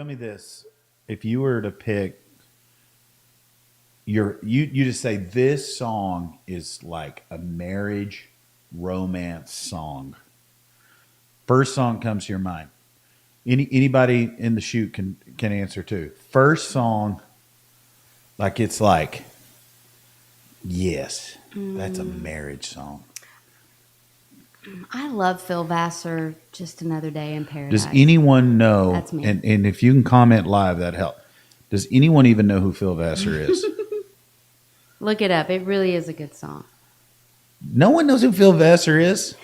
me this: if you were to pick you just say this song is like a marriage romance song. First song comes to your mind. Anybody in the shoot can answer too. First song, like it's like, yes, that's a marriage song. I love Phil Vassar, Just Another Day in Paradise. Does anyone know? That's me. And if you can comment live, that help. Does anyone even know who Phil Vassar is? Look it up. It really is a good song. No one knows who Phil Vassar is.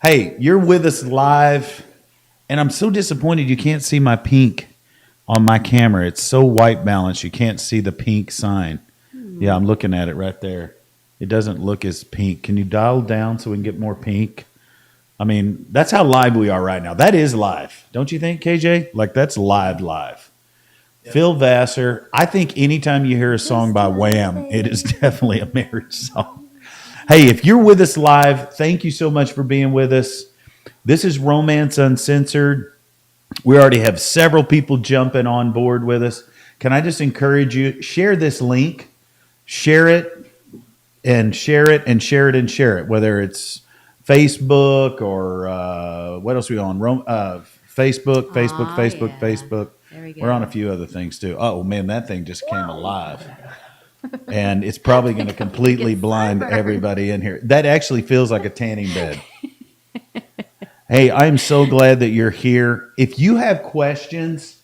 Hey, you're with us live, and I'm so disappointed you can't see my pink on my camera. It's so white balanced you can't see the pink sign. Yeah, I'm looking at it right there. It doesn't look as pink. Can you dial down so we can get more pink? I mean, that's how live we are right now. That is live. Don't you think, KJ? Like, that's live. Yeah. Phil Vassar. I think anytime you hear a song by Wham, it is definitely a marriage song. Hey, if you're with us live, thank you so much for being with us. This is Romance Uncensored. We already have several people jumping on board with us. Can I just encourage you, share this link, share it, and share it, and share it, and share it, whether it's Facebook or what else are we on? Facebook. There we go. We're on a few other things too. Oh, man, that thing just came alive. And it's probably going to completely blind everybody in here. That actually feels like a tanning bed. Hey, I'm so glad that you're here. If you have questions,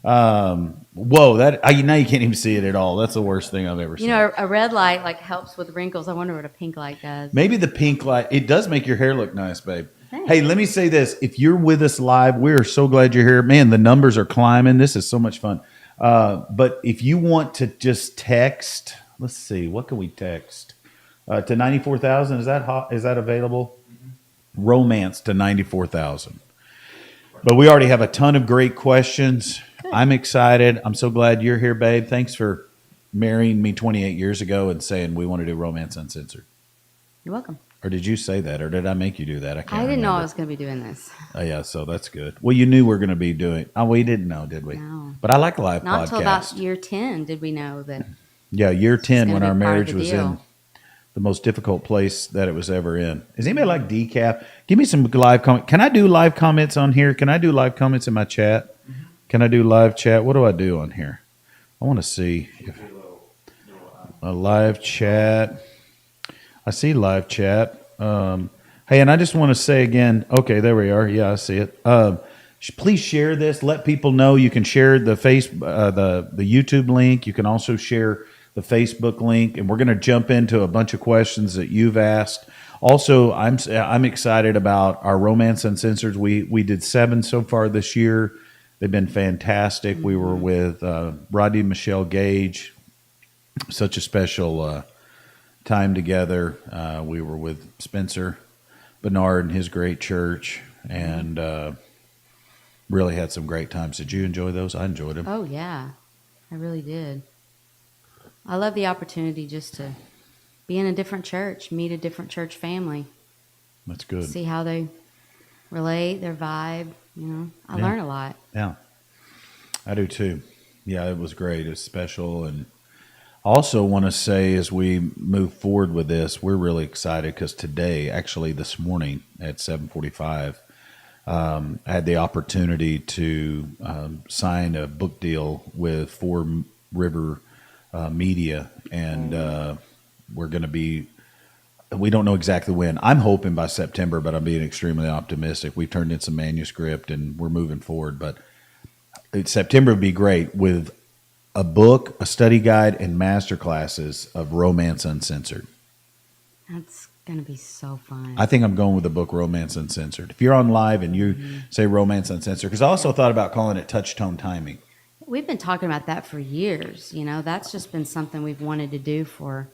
now you can't even see it at all. That's the worst thing I've ever seen. You know, a red light like helps with wrinkles. I wonder what a pink light does. Maybe the pink light, it does make your hair look nice, babe. Thanks. Hey, let me say this. If you're with us live, we're so glad you're here. Man, the numbers are climbing. This is so much fun. But if you want to just text, let's see, what can we text? To 94,000, is that hot? Is that available? Mm-hmm. Romance to 94,000. But we already have a ton of great questions. Good. I'm excited. I'm so glad you're here, babe. Thanks for marrying me 28 years ago and saying we want to do Romance Uncensored. You're welcome. Or did you say that, or did I make you do that? I didn't know I was going to be doing this. Oh, yeah, so that's good. Well, you knew we were going to be doing. Oh, we didn't know, did we? No. But I like live podcasts. Not until about year 10 did we know that. Yeah, year 10 when our marriage was deal. in the most difficult place that it was ever in. Is anybody like decaf? Give me some live comments. Can I do live comments on here? Can I do live comments in my chat? Mm-hmm. Can I do live chat? What do I do on here? I want to see if a live chat. I see live chat. Hey, and I just want to say again, okay, there we are. Yeah, I see it. Please share this. Let people know. You can share the the YouTube link. You can also share the Facebook link, and we're going to jump into a bunch of questions that you've asked. Also, I'm excited about our Romance Uncensored. We did 7 so far this year. They've been fantastic. Mm-hmm. We were with Rodney and Michelle Gage. Such a special time together. We were with Spencer Bernard and his great church, and really had some great times. Did you enjoy those? I enjoyed them. Oh, yeah. I really did. I love the opportunity just to be in a different church, meet a different church family. That's good. See how they relate, their vibe. You know, I learn a lot. Yeah, I do too. Yeah, it was great. It was special. And also want to say as we move forward with this, we're really excited because today, actually this morning at 7:45, I had the opportunity to sign a book deal with Four River Media, and we're going to be, we don't know exactly when. I'm hoping by September, but I'm being extremely optimistic. We've turned in some manuscript and we're moving forward, but September would be great with a book, a study guide, and master classes of Romance Uncensored. That's going to be so fun. I think I'm going with the book Romance Uncensored. If you're on live and you say Romance Uncensored, because I also thought about calling it Touch Tone Timing. We've been talking about that for years. You know, that's just been something we've wanted to do for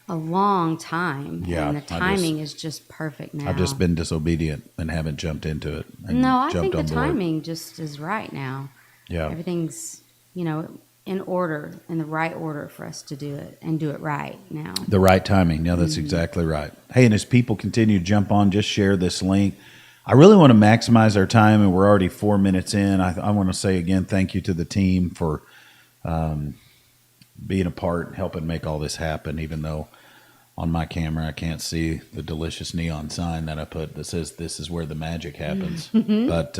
a long time. Yeah, and the timing is just perfect now. I've just been disobedient and haven't jumped into it. No, I think the timing just is right now. Yeah. Everything's, you know, in order, in the right order for us to do it and do it right now. The right timing. Yeah, that's exactly right. Hey, and as people continue to jump on, just share this link. I really want to maximize our time, and we're already 4 minutes in. I want to say again, thank you to the team for being a part, helping make all this happen, even though on my camera I can't see the delicious neon sign that I put that says this is where the magic happens. But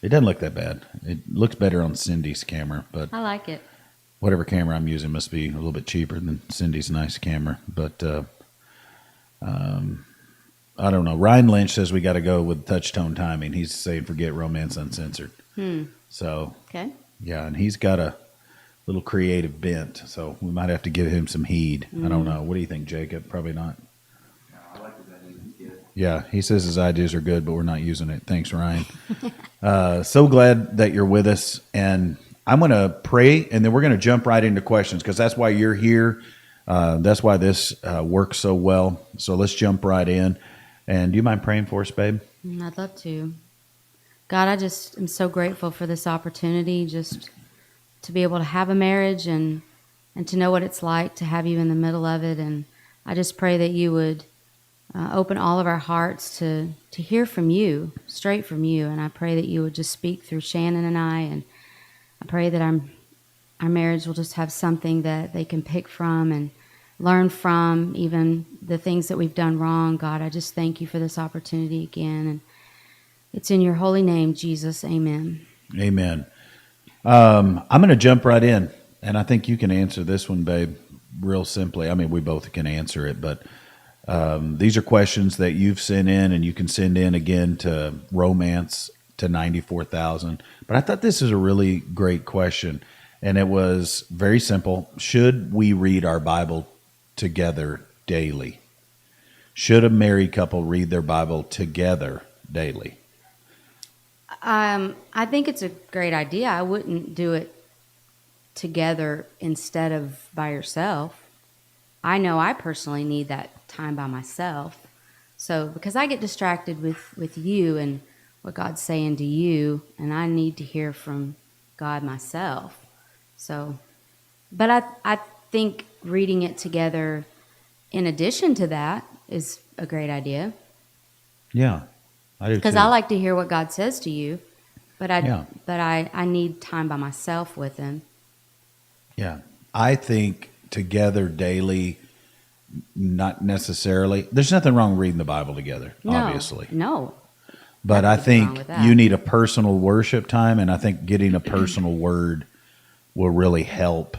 it doesn't look that bad. It looks better on Cindy's camera, but I like it. whatever camera I'm using must be a little bit cheaper than Cindy's nice camera. But I don't know. Ryan Lynch says we got to go with touch tone timing. He's saying forget Romance Uncensored. So, Okay. yeah, and he's got a little creative bent, so we might have to give him some heed. I don't know. What do you think, Jacob? Probably not. I like the idea. It's good. Yeah, he says his ideas are good, but we're not using it. Thanks, Ryan. So glad that you're with us, and I'm going to pray, and then we're going to jump right into questions because that's why you're here. That's why this works so well. So let's jump right in. And do you mind praying for us, babe? I'd love to. God, I just am so grateful for this opportunity just to be able to have a marriage and to know what it's like to have you in the middle of it. And I just pray that you would open all of our hearts to hear from you, straight from you. And I pray that you would just speak through Shannon and I. And I pray that our marriage will just have something that they can pick from and learn from, even the things that we've done wrong. God, I just thank you for this opportunity again. And it's in your holy name, Jesus. Amen. Amen. I'm going to jump right in, and I think you can answer this one, babe, real simply. I mean, we both can answer it, but these are questions that you've sent in, and you can send in again to romance to 94,000. But I thought this is a really great question, and it was very simple. Should we read our Bible together daily? Should a married couple read their Bible together daily? I think it's a great idea. I wouldn't do it together instead of by yourself. I know I personally need that time by myself. So because I get distracted with you and what God's saying to you, and I need to hear from God myself. So, but I think reading it together in addition to that is a great idea. Yeah, I do Because too. I like to hear what God says to you, but Yeah. I need time by myself with Him. Yeah, I think together daily, not necessarily. There's nothing wrong with reading the Bible together, obviously. No. But I Nothing wrong think with that. you need a personal worship time, and I think getting a personal word will really help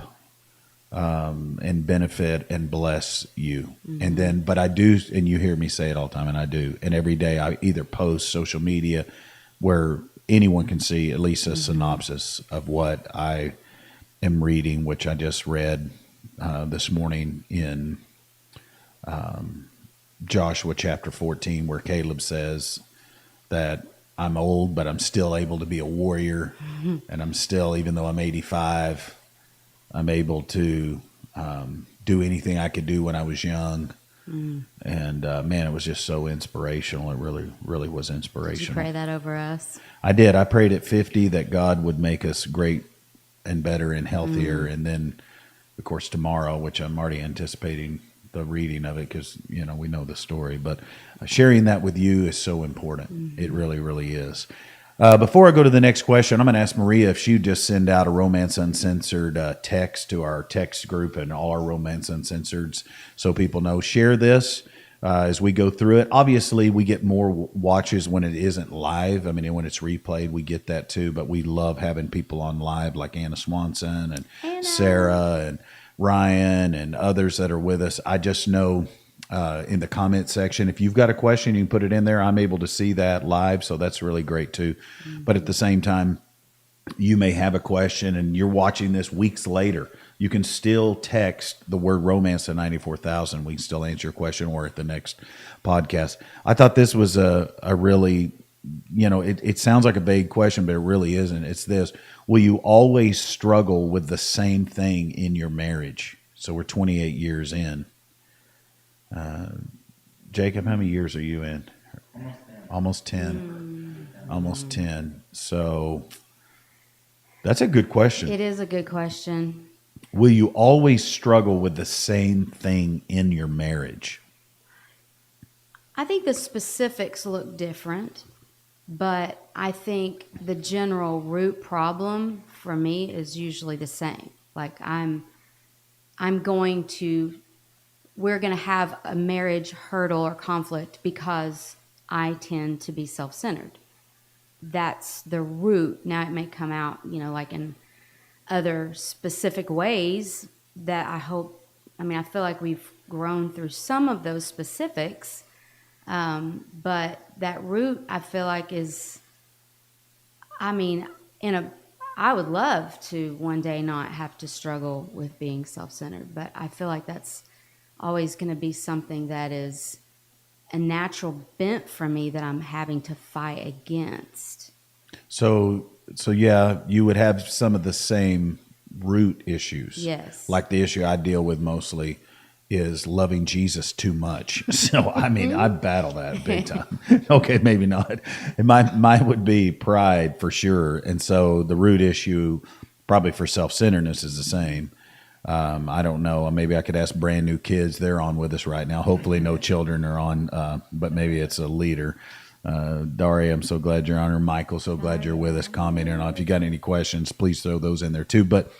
and benefit and bless you. And then, but I do, and you hear me say it all the time, and I do. And every day I either post social media where anyone can see at least a synopsis of what I am reading, which I just read this morning in Joshua chapter 14, where Caleb says that I'm old, but I'm still able to be a warrior. And I'm still, even though I'm 85, I'm able to do anything I could do when I was young. And man, it was just so inspirational. It really, really was Did you inspirational. pray that over us? I did. I prayed at 50 that God would make us great and better and healthier. And then, of course, tomorrow, which I'm already anticipating the reading of it because, you know, we know the story. But sharing that with you is so important. It really, really is. Before I go to the next question, I'm going to ask Maria if she would just send out a Romance Uncensored text to our text group and all our Romance Uncensoreds so people know. Share this as we go through it. Obviously, we get more watches when it isn't live. I mean, when it's replayed, we get that too. But we love having people on live like Anna Swanson and Anna. Sarah and Ryan and others that are with us. I just know in the comment section, if you've got a question, you can put it in there. I'm able to see that live, so that's really great too. But at the same time, you may have a question and you're watching this weeks later. You can still text the word romance to 94,000. We can still answer your question or at the next podcast. I thought this was a really, you know, it sounds like a vague question, but it really isn't. It's this: will you always struggle with the same thing in your marriage? So we're 28 years in. Jacob, how many years are you in? Almost 10. Almost 10. So that's a good question. It is a good question. Will you always struggle with the same thing in your marriage? I think the specifics look different, but I think the general root problem for me is usually the same. Like I'm going to we're going to have a marriage hurdle or conflict because I tend to be self-centered. That's the root. Now it may come out, like in other specific ways that I feel like we've grown through some of those specifics. But that root, I feel like I mean, I would love to one day not have to struggle with being self-centered, but I feel like that's always going to be something that is a natural bent for me that I'm having to fight against. So yeah, you would have some of the same root issues. Yes. Like the issue I deal with mostly is loving Jesus too much. So I mean, I battle that big time. Okay, maybe not. And mine would be pride for sure. And so the root issue, probably for self-centeredness, is the same. I don't know. Maybe I could ask brand new kids. They're on with us right now. Hopefully, no children are on, but maybe it's a leader. Daria, I'm so glad you're on. Or Michael, so glad you're with us, commenting on. If you got any questions, please throw those in there too. But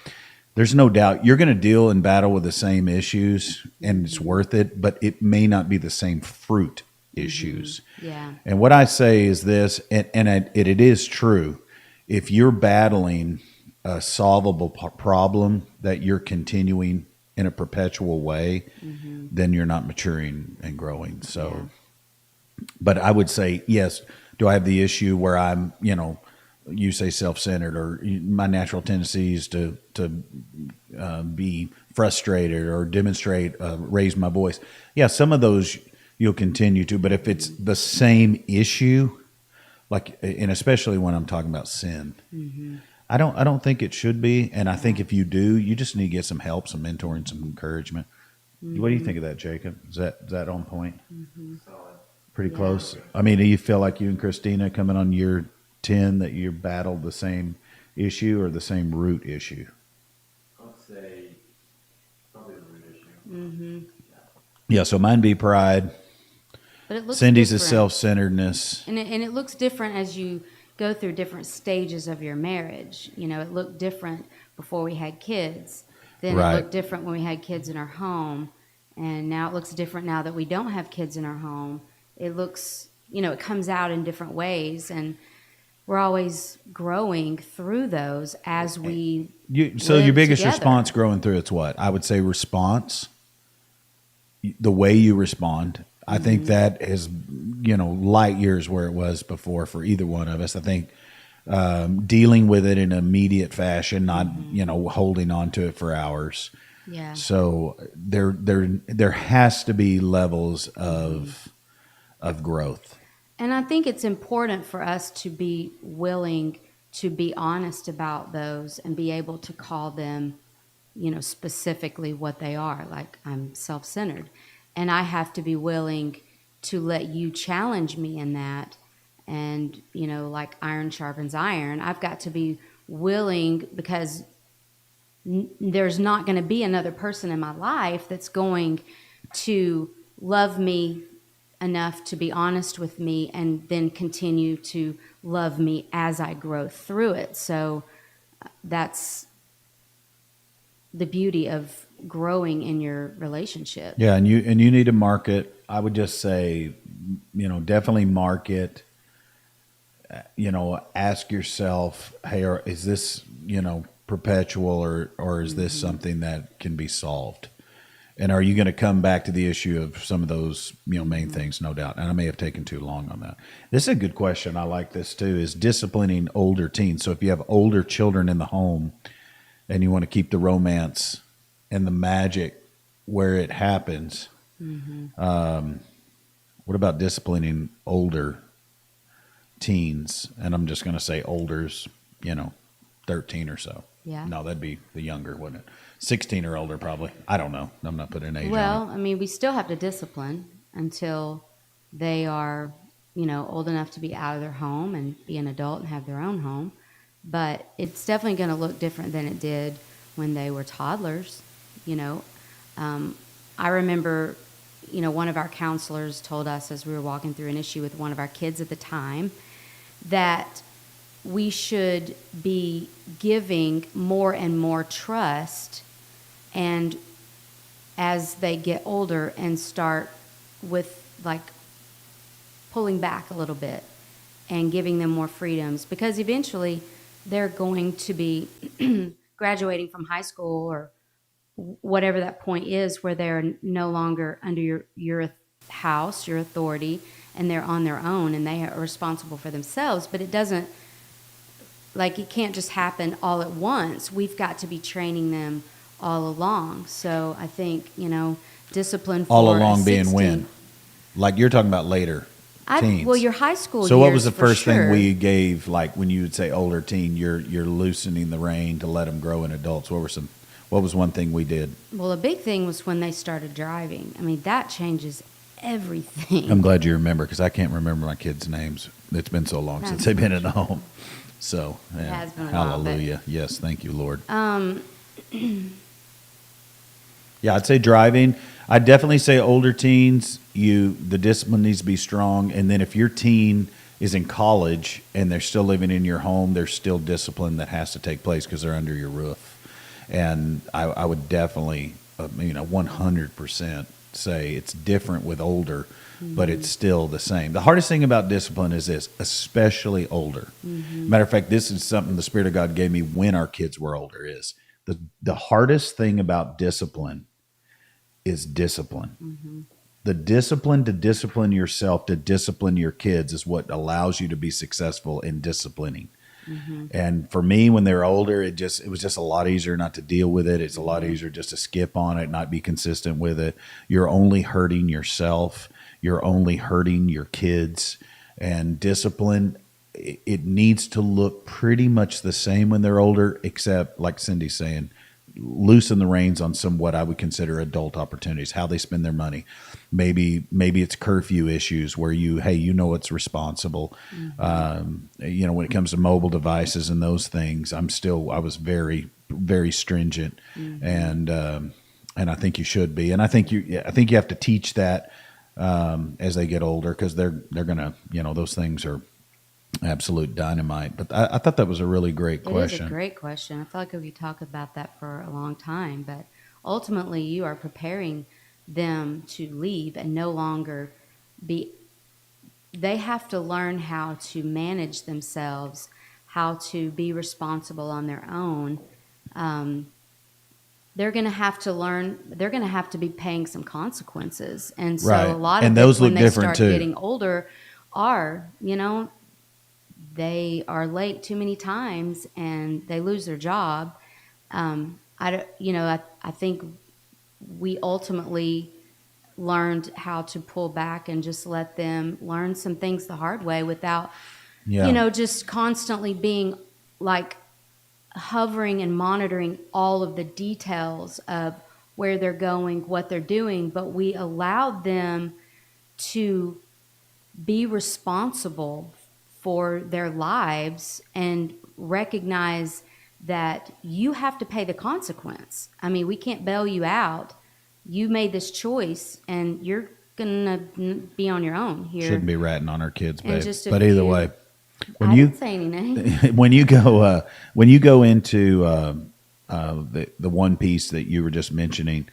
there's no doubt you're going to deal and battle with the same issues, and it's worth it. But it may not be the same fruit issues. Yeah. And what I say is this, and it is true. If you're battling a solvable problem that you're continuing in a perpetual way, then you're not maturing and growing. So, but I would say, yes, do I have the issue where I'm, you say self-centered, or my natural tendencies to be frustrated or demonstrate, raise my voice. Yeah, some of those you'll continue to, but if it's the same issue, and especially when I'm talking about sin, I don't think it should be. And I think if you do, you just need to get some help, some mentoring, some encouragement. What do you think of that, Jacob? Is that on point? Solid. Pretty close. I mean, do you feel like you and Christina coming on year 10 that you battled the same issue or the same root issue? I would say probably the root issue. Yeah, so mine be pride. But it looks Cindy's is different. self-centeredness. And it looks different as you go through different stages of your marriage. It looked different before we had kids. Then Right. it looked different when we had kids in our home. And now it looks different now that we don't have kids in our home. It looks, it comes out in different ways. And we're always growing through those as we So your live biggest together. response growing through it's what? I would say response, the way you respond. I think that is, light years where it was before for either one of us. I think dealing with it in an immediate fashion, not, holding on to it for hours. Yeah. So there has to be levels of growth. And I think it's important for us to be willing to be honest about those and be able to call them, specifically what they are. Like, I'm self-centered. And I have to be willing to let you challenge me in that. And, like iron sharpens iron, I've got to be willing, because there's not going to be another person in my life that's going to love me enough to be honest with me and then continue to love me as I grow through it. So that's the beauty of growing in your relationship. Yeah, and you need to market. I would just say, definitely market. Ask yourself, hey, is this perpetual, or is this something that can be solved? And are you going to come back to the issue of some of those main things? No doubt. And I may have taken too long on that. This is a good question. I like this too. Is disciplining older teens. So if you have older children in the home, and you want to keep the romance and the magic where it happens, what about disciplining older teens? And I'm just going to say older's, 13 or so. Yeah. No, that'd be the younger, wouldn't it? 16 or older, probably. I don't know. I'm not putting an age Well, on it. we still have to discipline until they are, old enough to be out of their home and be an adult and have their own home. But it's definitely going to look different than it did when they were toddlers. I remember one of our counselors told us as we were walking through an issue with one of our kids at the time that we should be giving more and more trust, and as they get older and start with like pulling back a little bit and giving them more freedoms, because eventually they're going to be graduating from high school or whatever that point is where they're no longer under your house, your authority, and they're on their own and they are responsible for themselves. But it doesn't, like, it can't just happen all at once. We've got to be training them all along. So I think, discipline for All along a being 16 when? Like you're talking about later teens. Well, your high school So what years, was the for first thing sure. we gave, like when you would say older teen, you're loosening the rein to let them grow in adults? What was one thing we did? Well, a big thing was when they started driving. I mean, that changes everything. I'm glad you remember, because I can't remember my kids' names. It's been so long since they've been in the home. So, yeah, has been a while, but- hallelujah. Yes, thank you, Lord. Yeah, I'd say driving. I'd definitely say older teens, the discipline needs to be strong. And then if your teen is in college and they're still living in your home, there's still discipline that has to take place because they're under your roof. And I would definitely, 100% say it's different with older, but it's still the same. The hardest thing about discipline is this, especially older. Matter of fact, this is something the Spirit of God gave me when our kids were older, is the hardest thing about discipline is discipline. The discipline to discipline yourself, to discipline your kids, is what allows you to be successful in disciplining. And for me, when they were older, it was just a lot easier not to deal with it. It's a lot easier just to skip on it, not be consistent with it. You're only hurting yourself. You're only hurting your kids. And discipline, it needs to look pretty much the same when they're older, except, like Cindy's saying, loosen the reins on some what I would consider adult opportunities, how they spend their money. Maybe it's curfew issues where what's responsible. When it comes to mobile devices and those things, I was very, very stringent, and I think you should be, and I think you have to teach that as they get older, because they're gonna, those things are absolute dynamite. But I thought that was a really great question. It is a great question. I feel like we could talk about that for a long time, but ultimately you are preparing them to leave and no longer be. They have to learn how to manage themselves, how to be responsible on their own. They're going to have to learn. They're going to have to be paying some consequences, and so Right. a lot And of those it, when look they different, start too. getting older, are they are late too many times and they lose their job. I think we ultimately learned how to pull back and just let them learn some things the hard way without, just constantly being like hovering and monitoring all of the details of where they're going, what they're doing. But we allowed them to be responsible for their lives and recognize that you have to pay the consequence. I mean, we can't bail you out. You made this choice and you're going to be on your own here. Shouldn't be ratting on our kids, And babe. just a But either few- way, I didn't say any names. when you go into the one piece that you were just mentioning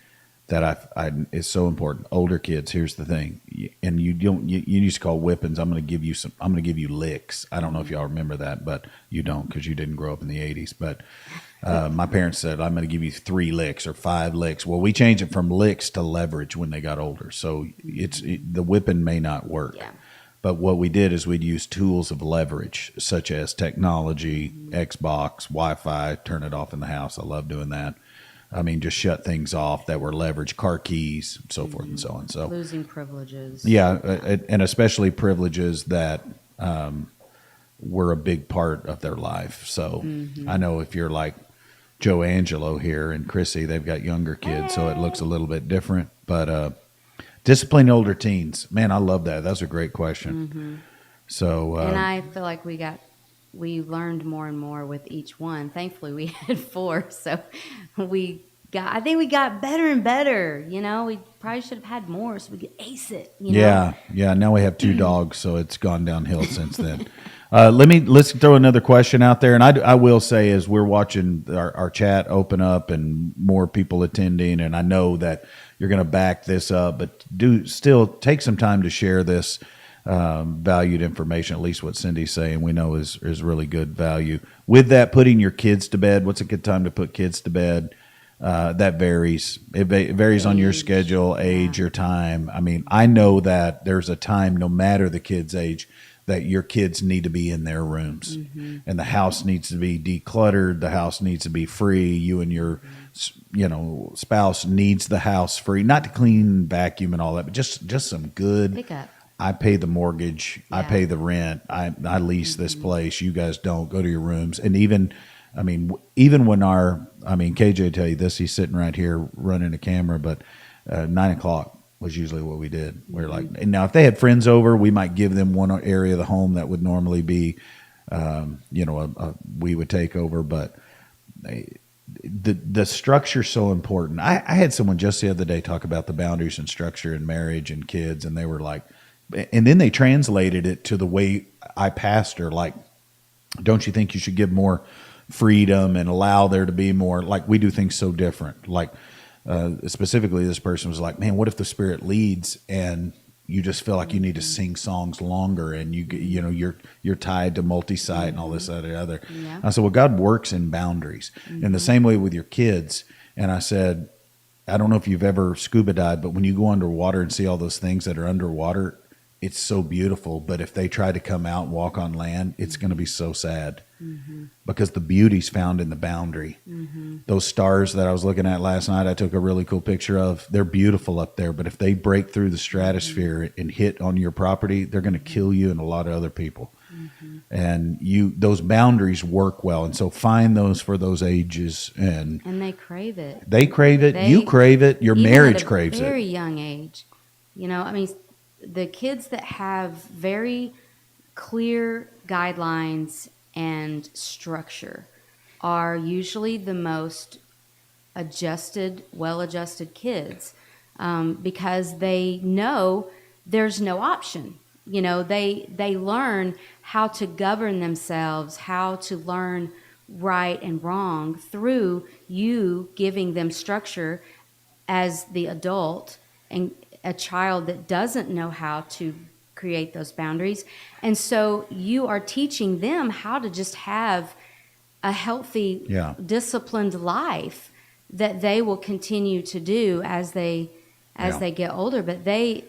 that I is so important. Older kids, here's the thing, and you used to call whippings. I'm going to give you licks. I don't know if y'all remember that, but you don't, because you didn't grow up in the 80s. But my parents said, I'm going to give you 3 licks or 5 licks. Well, we changed it from licks to leverage when they got older. So the whipping may not work. Yeah. But what we did is we'd use tools of leverage, such as technology, Xbox, Wi-Fi, turn it off in the house. I love doing that. I mean, just shut things off that were leveraged, car keys, so forth and so on. So Losing privileges. yeah, and especially privileges that were a big part of their life. So I know if you're like Joe Angelo here and Chrissy, they've got younger kids, so it looks a little bit different. But discipline older teens, man, I love that. That's a great question. So And I feel like we learned more and more with each one. Thankfully, we had 4, so we I think we got better and better. You know, we probably should have had more so we could ace it. You know? Yeah, yeah. Now we have 2 dogs, so it's gone downhill since then. Let's throw another question out there, and I will say, as we're watching our chat open up and more people attending, and I know that you're going to back this up, but do still take some time to share this valued information. At least what Cindy's saying, we know is really good value. With that, putting your kids to bed. What's a good time to put kids to bed? That varies. It varies on your schedule, age, your time. I mean, I know that there's a time, no matter the kid's age, that your kids need to be in their rooms, and the house needs to be decluttered. The house needs to be free. You and your, spouse needs the house free, not to clean, vacuum, and all that, but just some good. Pick up. I pay the mortgage. I pay the rent. I lease this place. You guys don't go to your rooms. And even when KJ will tell you this, he's sitting right here running a camera, but 9:00 was usually what we did. We're like, and now if they had friends over, we might give them one area of the home that would normally be, we would take over, but the structure's so important. I had someone just the other day talk about the boundaries and structure in marriage and kids, and they were like, and then they translated it to the way I pastor, like, don't you think you should give more freedom and allow there to be more, like, we do things so different. Like, specifically, this person was like, man, what if the Spirit leads and you just feel like you need to sing songs longer, and you're tied to multi-site and all this, that, and the other. Yeah. I said, well, God works in boundaries. In the same way with your kids. And I said, I don't know if you've ever scuba dived, but when you go underwater and see all those things that are underwater, it's so beautiful. But if they try to come out and walk on land, it's going to be so sad, because the beauty's found in the boundary. Those stars that I was looking at last night, I took a really cool picture of. They're beautiful up there, but if they break through the stratosphere and hit on your property, they're going to kill you and a lot of other people. And those boundaries work well, and so find those for those ages, and they crave it. They crave it. You crave it. Your marriage craves it. Very young age, the kids that have very clear guidelines and structure are usually the most well-adjusted kids, because they know there's no option. They learn how to govern themselves, how to learn right and wrong through you giving them structure as the adult, and a child that doesn't know how to create those boundaries. And so you are teaching them how to just have a healthy, disciplined life that they will continue to do as they get older. But they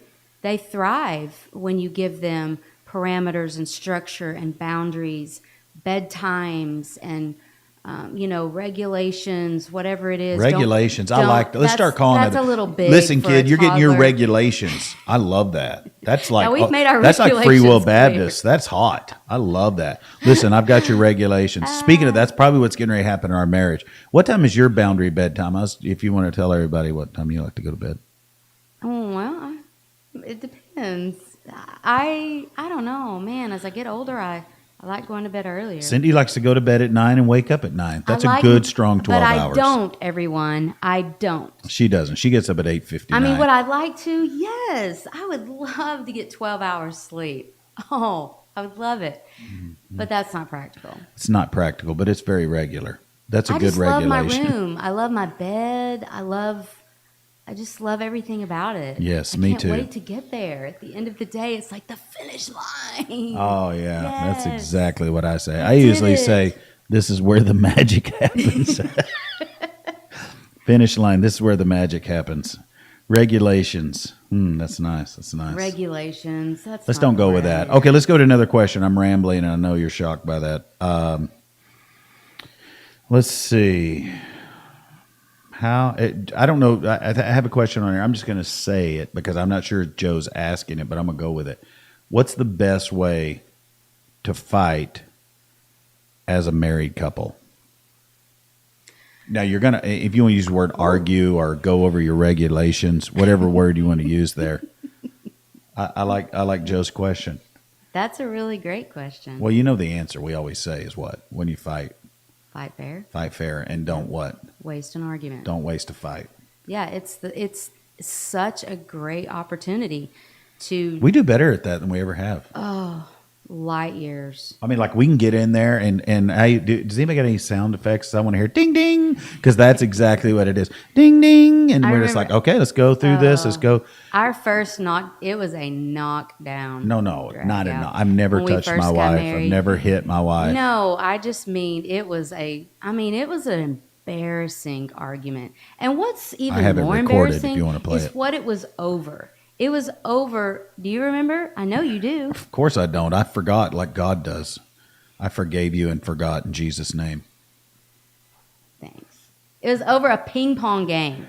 thrive when you give them parameters and structure and boundaries, bedtimes, and regulations, whatever it is. Regulations. I like that. Let's start calling it. That's a little big. Listen, kid, you're getting your toddler. Regulations. I love that. That's like, we've made our that's like Free Will regulations Baptist. That's hot. I love that. Listen, I've got your regulations. Speaking of, that's probably what's getting ready to happen in our marriage. What time is your boundary bedtime? If you want to tell everybody what time you like to go to bed. Oh, well, it depends. I don't know, man. As I get older, I like going to bed earlier. Cindy likes to go to bed at 9 and wake up at 9. That's a good, strong 12 hours. But I don't, everyone. I don't. She doesn't. She gets up at 8:59. I mean, would I like to? Yes. I would love to get 12 hours sleep. Oh, I would love it. But that's not practical. It's not practical, but it's very regular. That's a good regulation. I just love my room. I love my bed. I just love everything about it. Yes, me too. I can't wait to get there. At the end of the day, it's like the finish line. Oh, yeah. Yes. That's exactly what I say. I usually say, this is where the magic happens. Finish line. This is where the magic happens. Regulations. That's nice. That's nice. Regulations. Let's don't go with that. Okay, let's go to another question. I'm rambling, and I know you're shocked by that. Let's see. I don't know. I have a question on here. I'm just going to say it because I'm not sure Joe's asking it, but I'm going to go with it. What's the best way to fight as a married couple? Now, you're going to, if you want to use the word argue or go over your regulations, whatever word you want to use there. I like Joe's question. That's a really great question. Well, you know the answer we always say is what? When you fight. Fight fair. Fight fair and don't what? waste an argument. Don't waste a fight. Yeah, it's such a great opportunity to We do better at that than we ever have. light years. I mean, like we can get in there and does anybody got any sound effects? I want to hear ding ding because that's exactly what it is. Ding ding, and we're just like, remember- okay, let's go through this. Let's go. Our first it was a knockdown. No, not a no. I've never When we touched first my got wife. married. I've never hit my wife. No, I just mean it was an embarrassing argument. And what's even have it more recorded if embarrassing you wanna play is it. what it was over. It was over. Do you remember? I know you do. Of course I don't. I forgot like God does. I forgave you and forgot in Jesus' name. Thanks. It was over a ping pong game.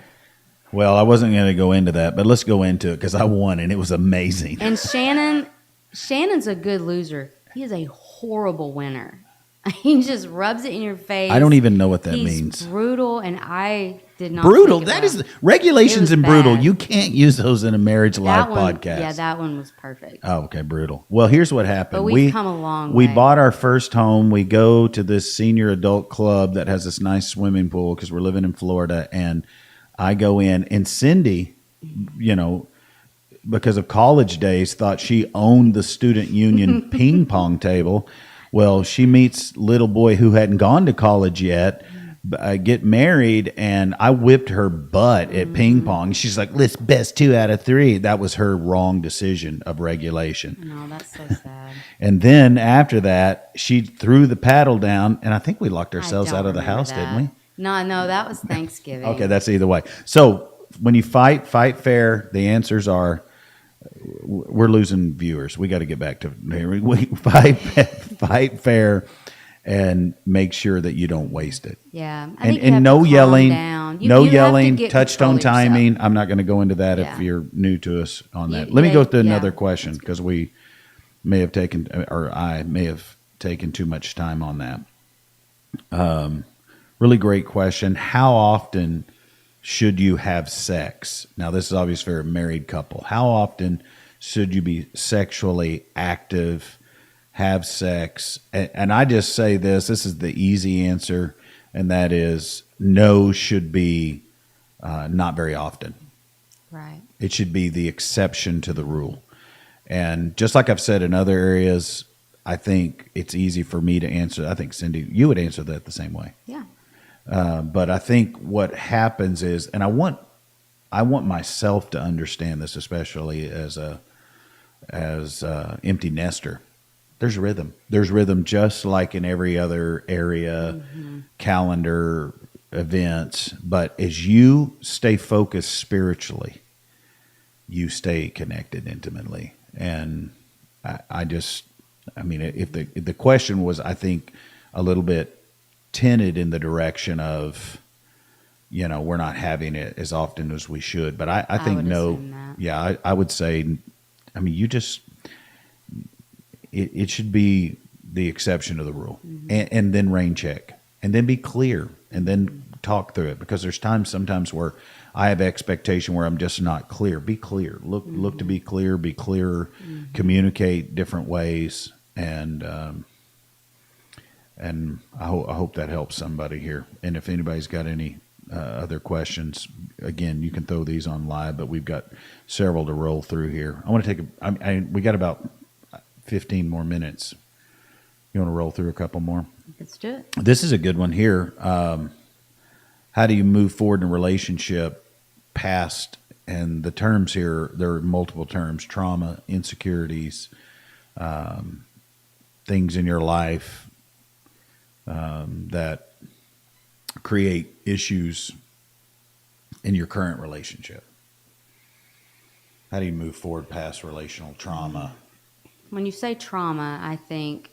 Well, I wasn't going to go into that, but let's go into it because I won and it was amazing. And Shannon's a good loser. He is a horrible winner. He just rubs it in your face. I don't even know what that He's means. brutal, and I did not. Brutal. think That about is regulations It was and brutal. bad. You can't use those in a marriage live that one. podcast. Yeah, that one was perfect. Oh, okay, brutal. Well, here's what happened. But we've come a long We way. bought our first home. We go to this senior adult club that has this nice swimming pool because we're living in Florida. And I go in, and Cindy, because of college days, thought she owned the student union ping pong table. Well, she meets little boy who hadn't gone to college yet. Get married, and I whipped her butt at ping pong. She's like, let's best 2 out of 3. That was her wrong decision of regulation. No, that's so sad. And then after that, she threw the paddle down, and I think we locked I ourselves don't out of the remember house, that. didn't we? No, that was Thanksgiving. Okay, that's either way. So when you fight fair. The answers are we're losing viewers. We got to get back to we fight fair and make sure that you don't waste it. Yeah, I think you And have no to calm yelling, down. no You have to yelling, get touchstone control of yourself. timing. I'm not going to go into that Yeah. if you're new to us on that. You- Let me yeah, go to yeah, another question that's good. because we may have taken, or I may have taken too much time on that. Really great question. How often should you have sex? Now, this is obvious for a married couple. How often should you be sexually active, have sex? And I just say this is the easy answer, and that is no should be not very often. Right. It should be the exception to the rule. And just like I've said in other areas, I think it's easy for me to answer. I think, Cindy, you would answer that the same way. Yeah. But I think what happens is, and I want myself to understand this, especially as a empty nester. There's rhythm. There's rhythm just like in every other area, calendar, events. But as you stay focused spiritually, you stay connected intimately. And I mean, if the question was, I think, a little bit tinted in the direction of, we're not having it as often as we should. But I think would no. assume that. Yeah, I would say, I mean, it should be the exception to the rule, and then rain check, and then be clear, and then talk through it, because there's sometimes where I have expectation where I'm just not clear. Be clear. Look to be clear. Be clearer. Communicate different ways, and I hope that helps somebody here. And if anybody's got any other questions, again, you can throw these on live, but we've got several to roll through here. I want to take we got about 15 more minutes. You want to roll through a couple more? Let's do it. This is a good one here. How do you move forward in a relationship past, and the terms here, there are multiple terms: trauma, insecurities, things in your life that create issues in your current relationship. How do you move forward past relational trauma? When you say trauma, I think,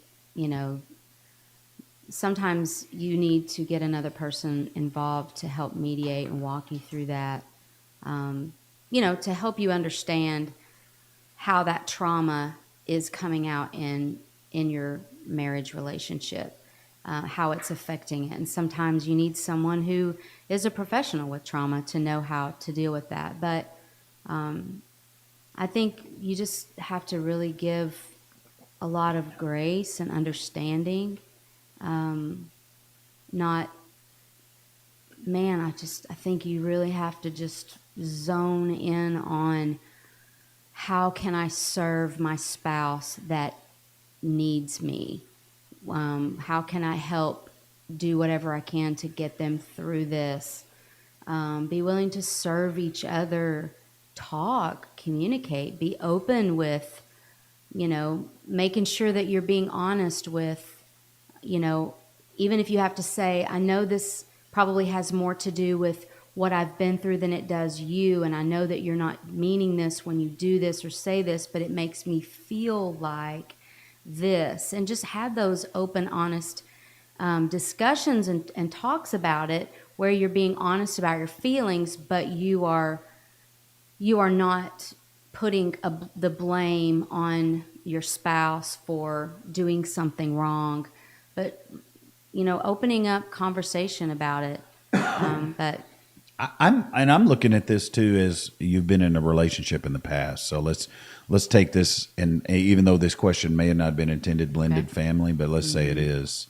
sometimes you need to get another person involved to help mediate and walk you through that, to help you understand how that trauma is coming out in your marriage relationship, how it's affecting it. And sometimes you need someone who is a professional with trauma to know how to deal with that. But I think you just have to really give a lot of grace and understanding, not man, I think you really have to just zone in on how can I serve my spouse that needs me? How can I help do whatever I can to get them through this? Be willing to serve each other, talk, communicate, be open with, making sure that you're being honest with, even if you have to say, I know this probably has more to do with what I've been through than it does you, and I know that you're not meaning this when you do this or say this, but it makes me feel like this. And just have those open, honest discussions and talks about it, where you're being honest about your feelings, but you are not putting the blame on your spouse for doing something wrong, but opening up conversation about it. But I'm looking at this too as you've been in a relationship in the past. So let's take this, and even though this question may have not been intended blended family, but let's say it is.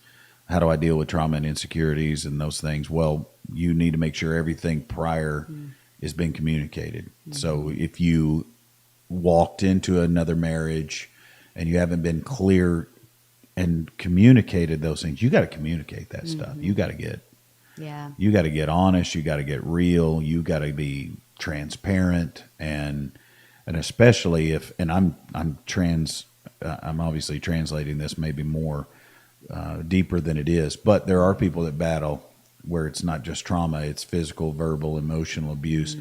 How do I deal with trauma and insecurities and those things? Well, you need to make sure everything prior is being communicated. So if you walked into another marriage and you haven't been clear and communicated those things, you got to communicate that stuff. You got to get honest. You got to get real. You got to be transparent, and especially if, and I'm obviously translating this maybe more deeper than it is, but there are people that battle where it's not just trauma, it's physical, verbal, emotional abuse.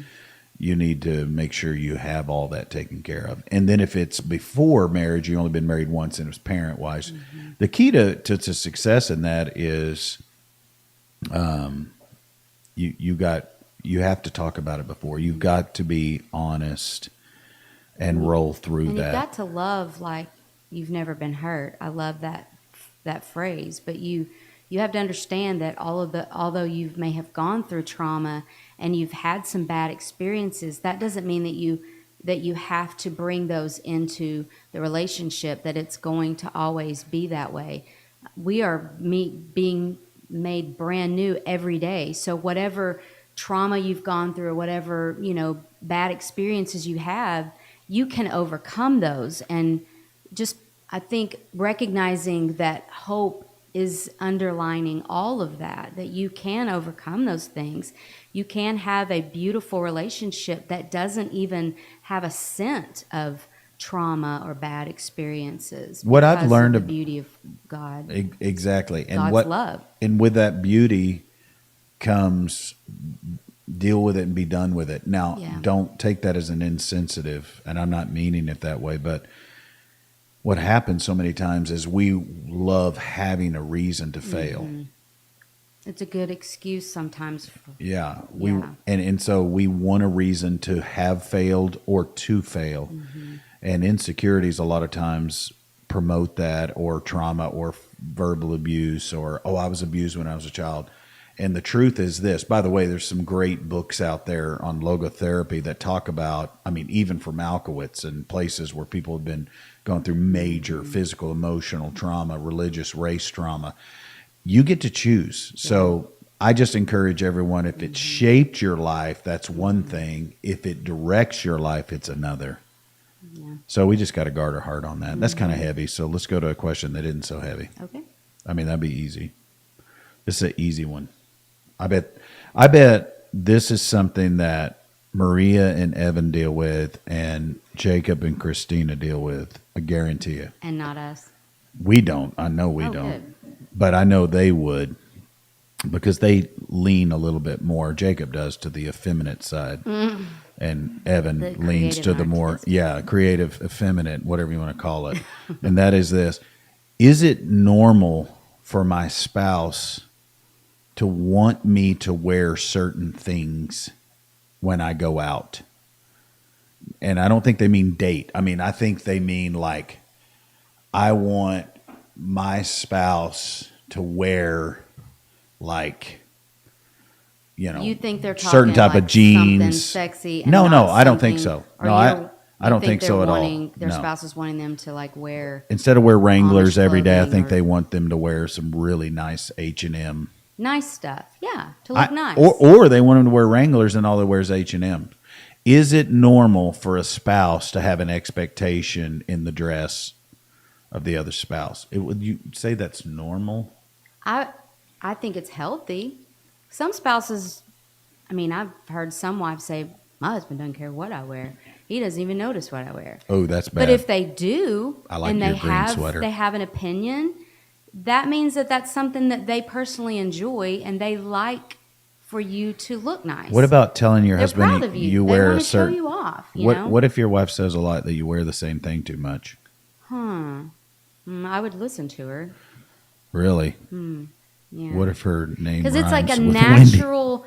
You need to make sure you have all that taken care of. And then if it's before marriage, you only been married once and it was parent-wise, the key to success in that is you have to talk about it before. You've got to be honest and roll through and that. You've got to love like you've never been hurt. I love that phrase, but you have to understand that although you may have gone through trauma and you've had some bad experiences, that doesn't mean that you have to bring those into the relationship, that it's going to always be that way. We are being made brand new every day. So whatever trauma you've gone through or whatever, bad experiences you have, you can overcome those. And just, I think, recognizing that hope is underlining all of that you can overcome those things. You can have a beautiful relationship that doesn't even have a scent of trauma or bad experiences. What I've learned of the beauty of God. Exactly. And God's love. And with that beauty comes deal with it and be done with it. Now, don't take that as an insensitive, and I'm not meaning it that way, but what happens so many times is we love having a reason to fail. It's a good excuse sometimes. And so we want a reason to have failed or to fail. And insecurities a lot of times promote that, or trauma or verbal abuse, or, I was abused when I was a child. And the truth is this, by the way, there's some great books out there on logotherapy that talk about, even from Malkowitz and places where people have been going through major physical, emotional trauma, religious, race trauma. You get to choose. So I just encourage everyone, if it shaped your life, that's one thing. If it directs your life, it's another. So we just got to guard our heart on that. That's kind of heavy. So let's go to a question that isn't so heavy. Okay. That'd be easy. This is an easy one. I bet this is something that Maria and Evan deal with, and Jacob and Christina deal with. I guarantee you. And not us. We don't. I know we don't. Good. But I know they would, because they lean a little bit more. Jacob does to the effeminate side, and Evan leans to the more creative, effeminate, whatever you want to call it. And that is this: is it normal for my spouse to want me to wear certain things when I go out? And I don't think they mean date. I think they mean like, I want my spouse to wear like, you think they're talking certain type like of jeans, something sexy. And no, not I don't think so. Or No, I don't think so at all. Their No. spouse is wanting them to like wear, instead of wear Wranglers Amish every day, I clothing think or- they want them to wear some really nice H&M Nice stuff. Yeah, to look nice. Or they want them to wear Wranglers and all they wear is H&M. Is it normal for a spouse to have an expectation in the dress of the other spouse? Would you say that's normal? I think it's healthy. Some spouses, I mean, I've heard some wives say, my husband doesn't care what I wear. He doesn't even notice what I wear. Oh, that's bad. But if they do, I like and your they green sweater. they have an opinion, that means that that's something that they personally enjoy and they like for you to look nice. What about telling your They're husband proud of you. you They wear want a to show certain? you off. You know? What if your wife says a lot that you wear the same thing too much? I would listen to her. Really? Yeah. What if her name? Because it's like a rhymes with natural,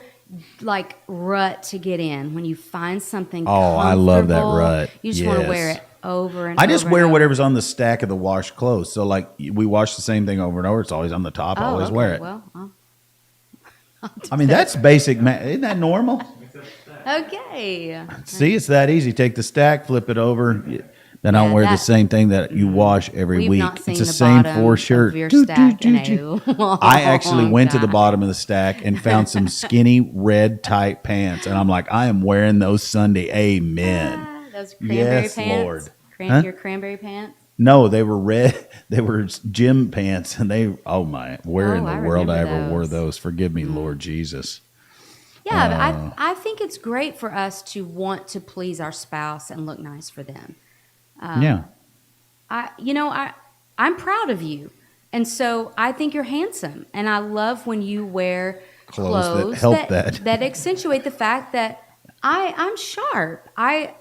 like rut to get in when you find something. Oh, I love that comfortable, rut. You just want to wear Yes. it over and. I just over wear and over. whatever's on the stack of the washed clothes. So like we wash the same thing over and over. It's always on the top. I always okay. wear it. Well, I mean, that's basic. Isn't that normal? okay. See, it's that easy. Take the stack, flip it over. Then I'll Yeah, wear the that- same thing that you wash every We've week. not seen It's the the same bottom four of shirt. your Doo, stack doo, in doo, a doo. long I actually went to the time. bottom of the stack and found some skinny red tight pants, and I'm like, I am wearing those Sunday. Amen. Those cranberry Yes, pants. Lord. Huh? Your cranberry pants. No, they were red. They were gym pants, and they. Oh my! Where in the I world I remember ever wore those. those? Forgive me, Lord Jesus. Yeah, but I think it's great for us to want to please our spouse and look nice for them. Yeah. I'm proud of you. And so I think you're handsome. And I love when you wear Clothes clothes that help that. that accentuate the fact that I'm sharp. I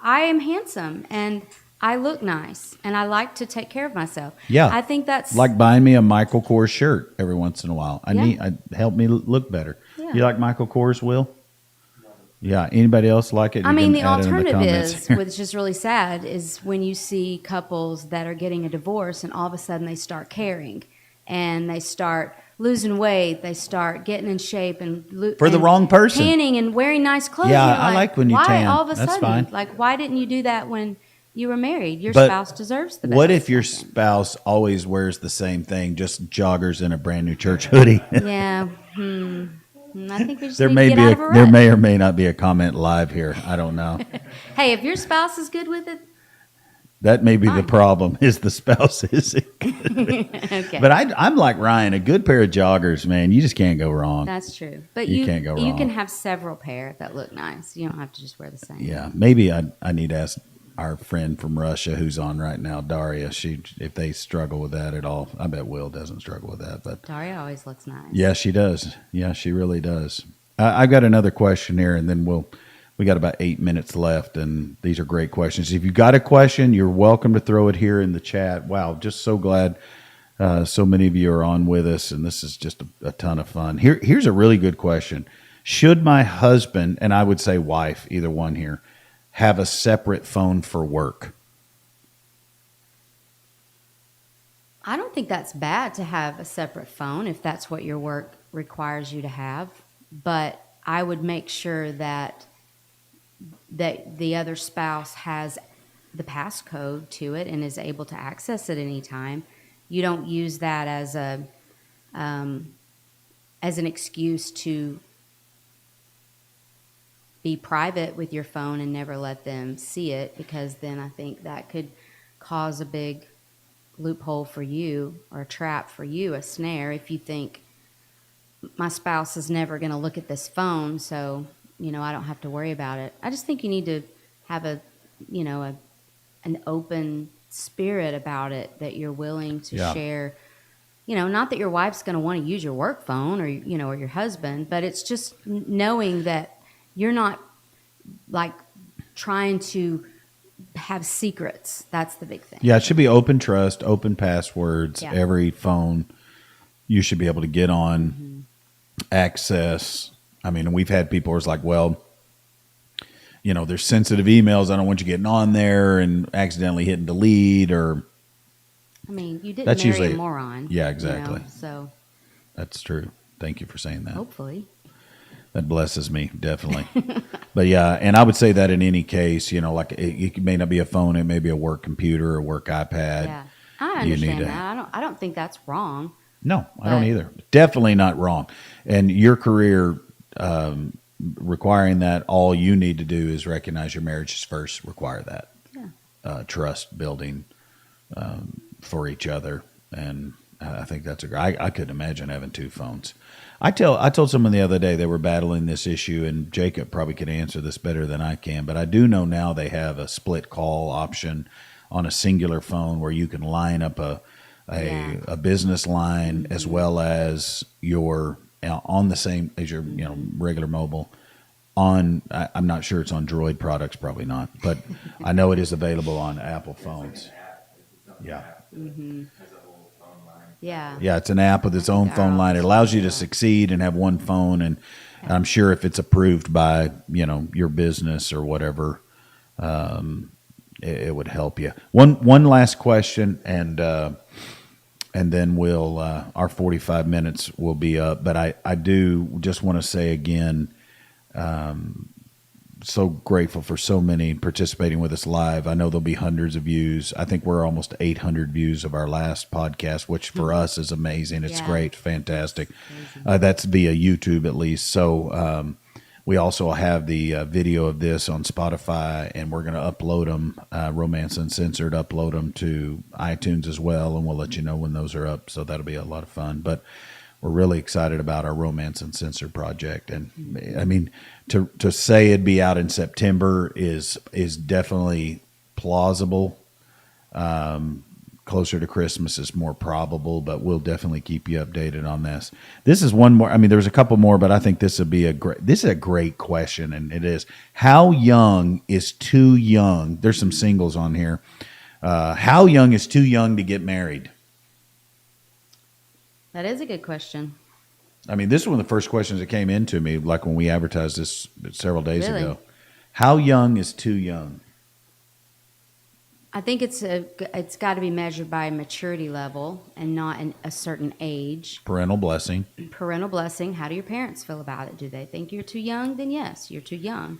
am handsome and I look nice and I like to take care of myself. Yeah. I think that's Like buying me a Michael Kors shirt every once in a while. Yeah. Help me look better. Yeah. You like Michael Kors, Will? Yeah. Anybody else like it? I You mean, can the add it in alternative comments is, here. which is really sad, is when you see couples that are getting a divorce and all of a sudden they start caring and they start losing weight, they start getting in shape and For the wrong person. tanning and wearing nice clothes. Yeah, You're I like when you why tan. all of a That's sudden? fine. Like, why didn't you do that when you were married? Your But spouse deserves the best. What if your I think. spouse always wears the same thing, just joggers and a brand new church hoodie? Yeah. I think we just There need may to be get out of a there rut. may or may not be a comment live here. I don't know. Hey, if your spouse is good with it, That may be the Fine. problem is the spouse isn't. okay. But I'm like Ryan, a good pair of joggers, man. You just can't go wrong. That's true. But You you can't go You wrong. can have several pair that look nice. You don't have to just wear the same. Yeah, maybe I need to ask our friend from Russia who's on right now, Daria. If they struggle with that at all. I bet Will doesn't struggle with that, but Daria always looks nice. yeah, she does. Yeah, she really does. I've got another question here, and then we got about 8 minutes left, and these are great questions. If you got a question, you're welcome to throw it here in the chat. Wow, just so glad so many of you are on with us, and this is just a ton of fun. Here's a really good question. Should my husband, and I would say wife, either one here, have a separate phone for work? I don't think that's bad to have a separate phone if that's what your work requires you to have. But I would make sure that the other spouse has the passcode to it and is able to access it anytime. You don't use that as an excuse to be private with your phone and never let them see it, because then I think that could cause a big loophole for you, or a trap for you, a snare, if you think my spouse is never going to look at this phone, so I don't have to worry about it. I just think you need to have an open spirit about it, that you're willing to Yeah. share. Not that your wife's going to want to use your work phone or your husband, but it's just knowing that you're not like trying to have secrets. That's the big thing. Yeah, it should be open trust, open passwords. Yeah. Every phone you should be able to get on, access. I mean, we've had people who's like, well, there's sensitive emails. I don't want you getting on there and accidentally hitting delete, or I mean, you didn't That's marry usually- a moron. Yeah, exactly. So that's true. Thank you for saying that. hopefully. That blesses me, definitely. But yeah, and I would say that in any case, like it may not be a phone, it may be a work computer, a work iPad. Yeah, I You need understand to- that. I don't think that's wrong. No, I don't But- either. Definitely not wrong. And your career requiring that, all you need to do is recognize your marriage is first. Require that trust building for each other, and I think that's a great. I couldn't imagine having two phones. I told someone the other day they were battling this issue, and Jacob probably could answer this better than I can. But I do know now they have a split call option on a singular phone where you can line up a business line as well as your on the same as your regular mobile. I'm not sure it's on Droid products, probably not, but I know it is available on Apple phones. Yeah. Yeah. Yeah, it's an app with its own phone line. It allows you to succeed and have one phone, and I'm sure if it's approved by your business or whatever, it would help you. One last question, and then we'll our 45 minutes will be up. But I do just want to say again, so grateful for so many participating with us live. I know there'll be hundreds of views. I think we're almost 800 views of our last podcast, which for us is amazing. It's great, fantastic. That's via YouTube at least. So we also have the video of this on Spotify, and we're going to upload them, Romance Uncensored, upload them to iTunes as well, and we'll let you know when those are up. So that'll be a lot of fun. But we're really excited about our Romance Uncensored project. And I mean, to say it'd be out in September is definitely plausible. Closer to Christmas is more probable, but we'll definitely keep you updated on this. This is one more. I mean, there's a couple more, but I think this is a great question, and it is: how young is too young? There's some singles on here. How young is too young to get married? That is a good question. I mean, this is one of the first questions that came into me, like when we advertised this several days Really? ago. How young is too young? I think it's got to be measured by maturity level and not a certain age. Parental blessing. Parental blessing. How do your parents feel about it? Do they think you're too young? Then yes, you're too young.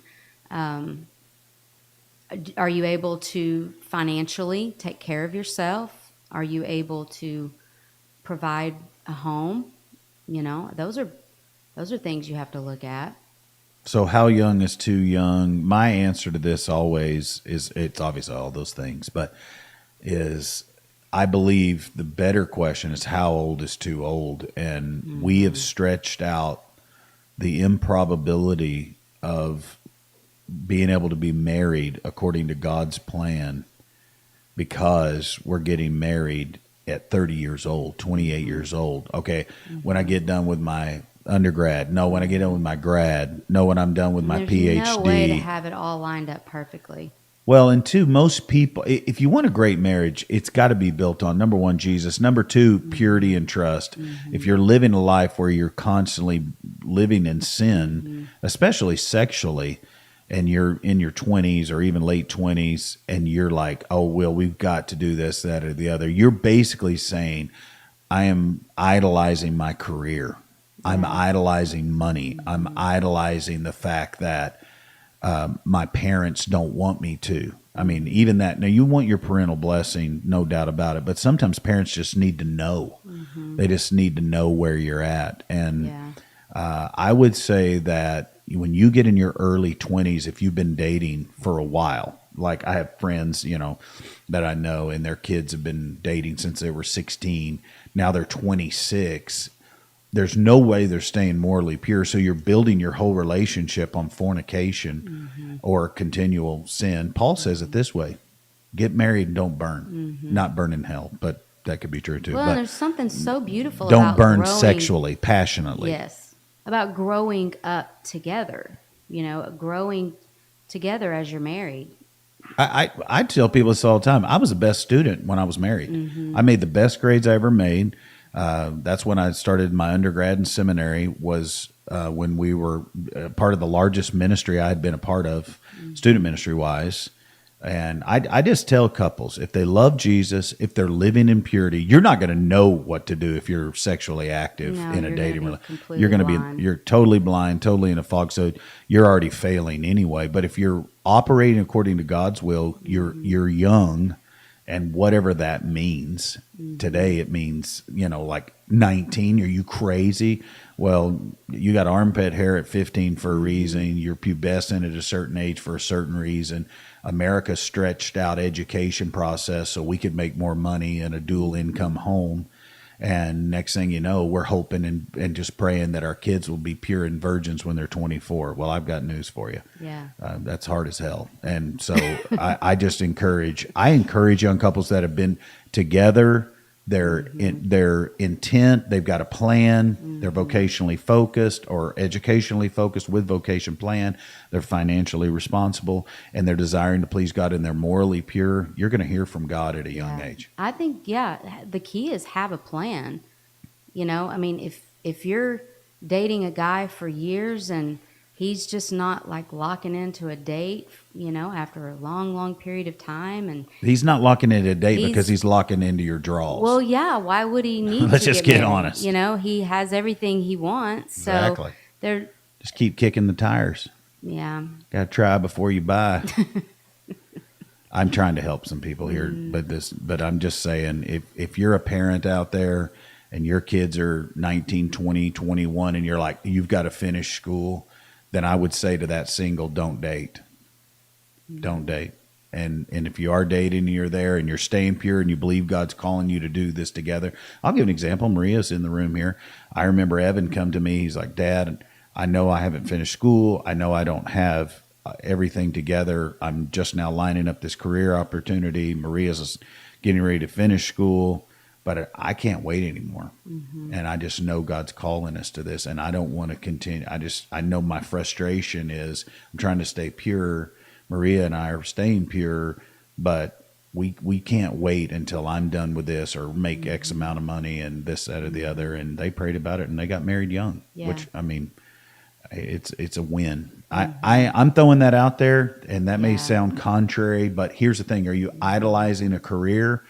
Are you able to financially take care of yourself? Are you able to provide a home? Those are things you have to look at. So how young is too young? My answer to this always is, it's obviously all those things, but I believe the better question is how old is too old? And we have stretched out the improbability of being able to be married according to God's plan because we're getting married at 30 years old, 28 years old. Okay, when I get done with my undergrad, no, when I get done with my grad, no, when I'm done with my There's PhD. no way to have it all lined up perfectly. Well, and two, most people, if you want a great marriage, it's got to be built on, number one, Jesus. Number two, purity and trust. If you're living a life where you're constantly living in sin, especially sexually, and you're in your 20s or even late 20s, and you're like, oh, well, we've got to do this, that, or the other. You're basically saying, I am idolizing my career. I'm idolizing money. I'm idolizing the fact that my parents don't want me to. I mean, even that. Now, you want your parental blessing, no doubt about it, but sometimes parents just need to know. They just need to know where you're at. And I would say that when you get in your early 20s, if you've been dating for a while, like I have friends, that I know, and their kids have been dating since they were 16. Now they're 26. There's no way they're staying morally pure. So you're building your whole relationship on fornication or continual sin. Paul says it this way: get married and don't burn. Not burn in hell, but that could be true too. Well, but there's something so beautiful don't about burn growing, sexually, passionately. Yes, about growing up together. Growing together as you're married. I tell people this all the time. I was the best student when I was married. I made the best grades I ever made. That's when I started my undergrad and seminary, was when we were part of the largest ministry I had been a part of, student ministry-wise. And I just tell couples, if they love Jesus, if they're living in purity, you're not going to know what to do if you're sexually active in a dating relationship. You're going to be, you're totally blind, totally in a fog. So you're already failing anyway. But if you're operating according to God's will, you're young And whatever that means. Today it means, like 19. Are you crazy? Well, you got armpit hair at 15 for a reason. You're pubescent at a certain age for a certain reason. America stretched out education process so we could make more money in a dual income home. And next thing you know, we're hoping and just praying that our kids will be pure and virgins when they're 24. Well, I've got news for you. Yeah. That's hard as hell. And so I just encourage young couples that have been together. They're they're intent. They've got a plan. They're vocationally focused or educationally focused with vocation plan. They're financially responsible, and they're desiring to please God, and they're morally pure. You're going to hear from God at a young age. I think, the key is have a plan. I mean, if you're dating a guy for years and he's just not like locking into a date, after a long, long period of time, and he's not locking into a date because he's locking into your draws. Well, yeah. Why would he need? Let's to just get married? honest. He has everything he wants. Exactly. So they're just keep kicking the tires. Yeah. Got to try before you buy. I'm trying to help some people here, but I'm just saying, if you're a parent out there and your kids are 19, 20, 21, and you're like, you've got to finish school, then I would say to that single, don't date. Don't date. And if you are dating and you're there and you're staying pure and you believe God's calling you to do this together. I'll give an example. Maria's in the room here. I remember Evan come to me. He's like, Dad, I know I haven't finished school. I know I don't have everything together. I'm just now lining up this career opportunity. Maria's getting ready to finish school, but I can't wait anymore. And I just know God's calling us to this, and I don't want to continue. I know my frustration is I'm trying to stay pure. Maria and I are staying pure, but we can't wait until I'm done with this or make X amount of money and this, that, or the other. And they prayed about it and they got married young, which, I mean, it's a win. I'm throwing that out there, and that may sound contrary, but here's the thing. Are you idolizing a career,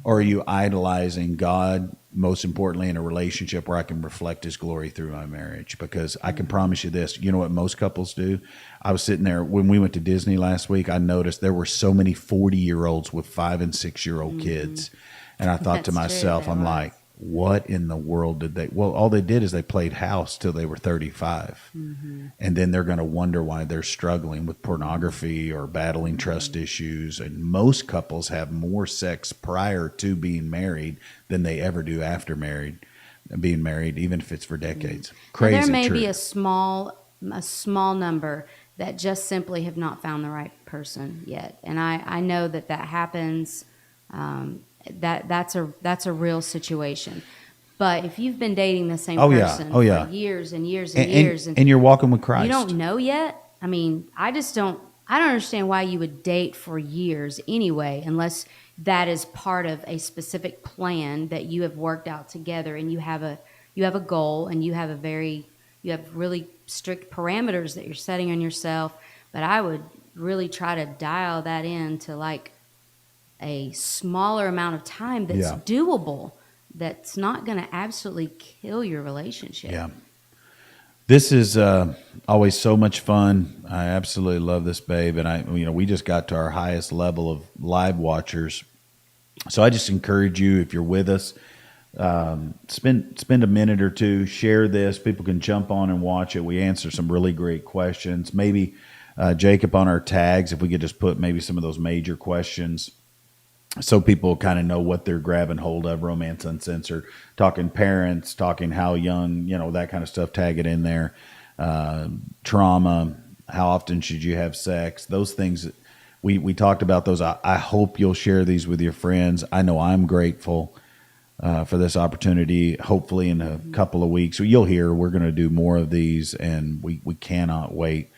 or are you idolizing God, most importantly, in a relationship where I can reflect his glory through my marriage? Because I can promise you this, you know what most couples do? I was sitting there when we went to Disney last week. I noticed there were so many 40-year-olds with 5- and 6-year-old kids. And I thought to myself, I'm like, what in the world did they? Well, all they did is they played house till they were 35. And then they're going to wonder why they're struggling with pornography or battling trust issues. And most couples have more sex prior to being married than they ever do after being married, even if it's for decades. Crazy. There may be a small number that just simply have not found the right person yet. And I know that happens. That's a real situation. But if you've been dating the same person for years and years and years, and you're walking with Christ, you don't know yet. I mean, I don't understand why you would date for years anyway, unless that is part of a specific plan that you have worked out together, and you have a goal, and you have really strict parameters that you're setting on yourself. But I would really try to dial that in to like a smaller amount of time that's doable, that's not going to absolutely kill your relationship. Yeah. This is always so much fun. I absolutely love this, babe. And we just got to our highest level of live watchers. So I just encourage you, if you're with us, spend a minute or two, share this. People can jump on and watch it. We answer some really great questions. Maybe Jacob, on our tags, if we could just put maybe some of those major questions, so people kind of know what they're grabbing hold of. Romance Uncensored, talking parents, talking how young, that kind of stuff, tag it in there. Trauma, how often should you have sex? Those things, we talked about those. I hope you'll share these with your friends. I know I'm grateful for this opportunity. Hopefully in a couple of weeks, you'll hear we're going to do more of these, and we cannot wait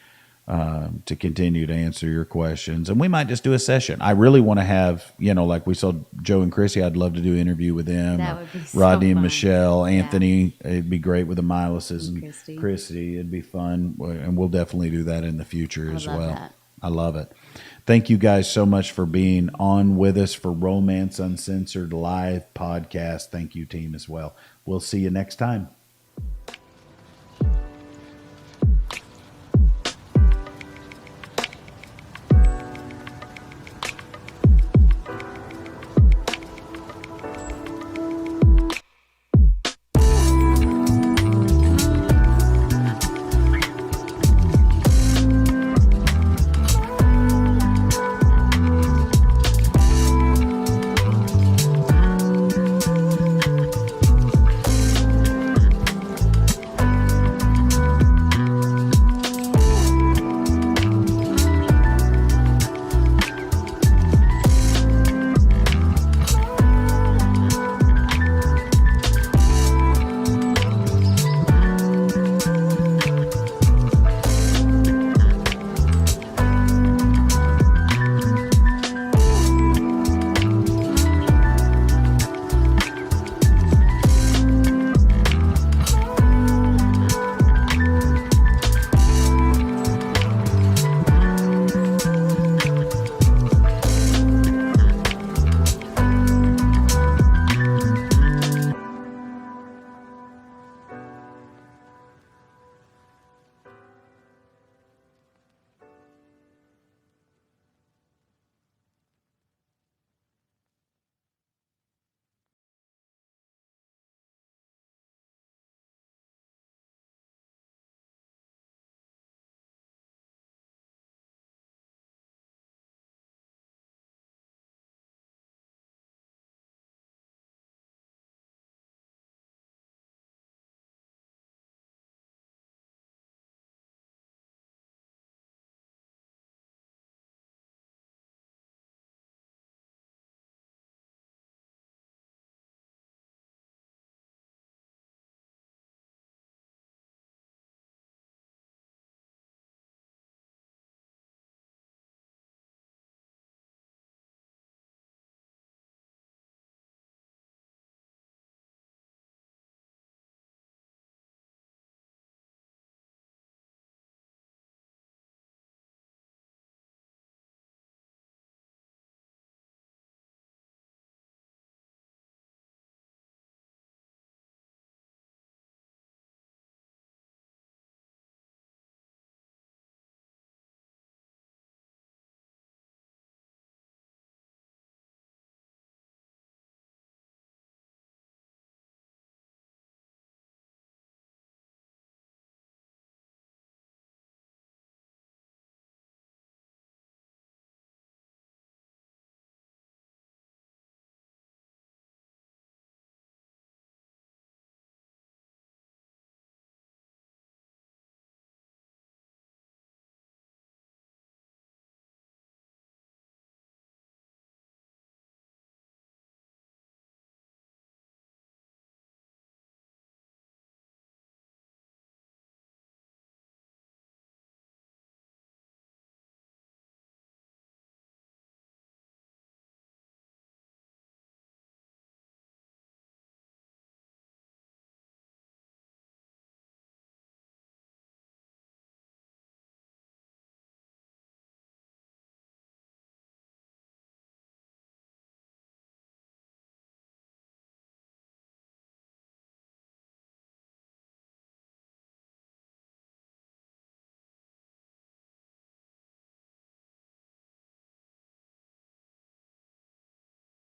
to continue to answer your questions. And we might just do a session. I really want to have, like we saw Joe and Chrissy, I'd love to do an interview with them. That would be so Rodney and fun. Michelle, Anthony, it'd be great with the Mileses and Chrissy. It'd be fun. And we'll definitely do that in the future as well. That. I love it. Thank you guys so much for being on with us for Romance Uncensored live podcast. Thank you, team, as well. We'll see you next time.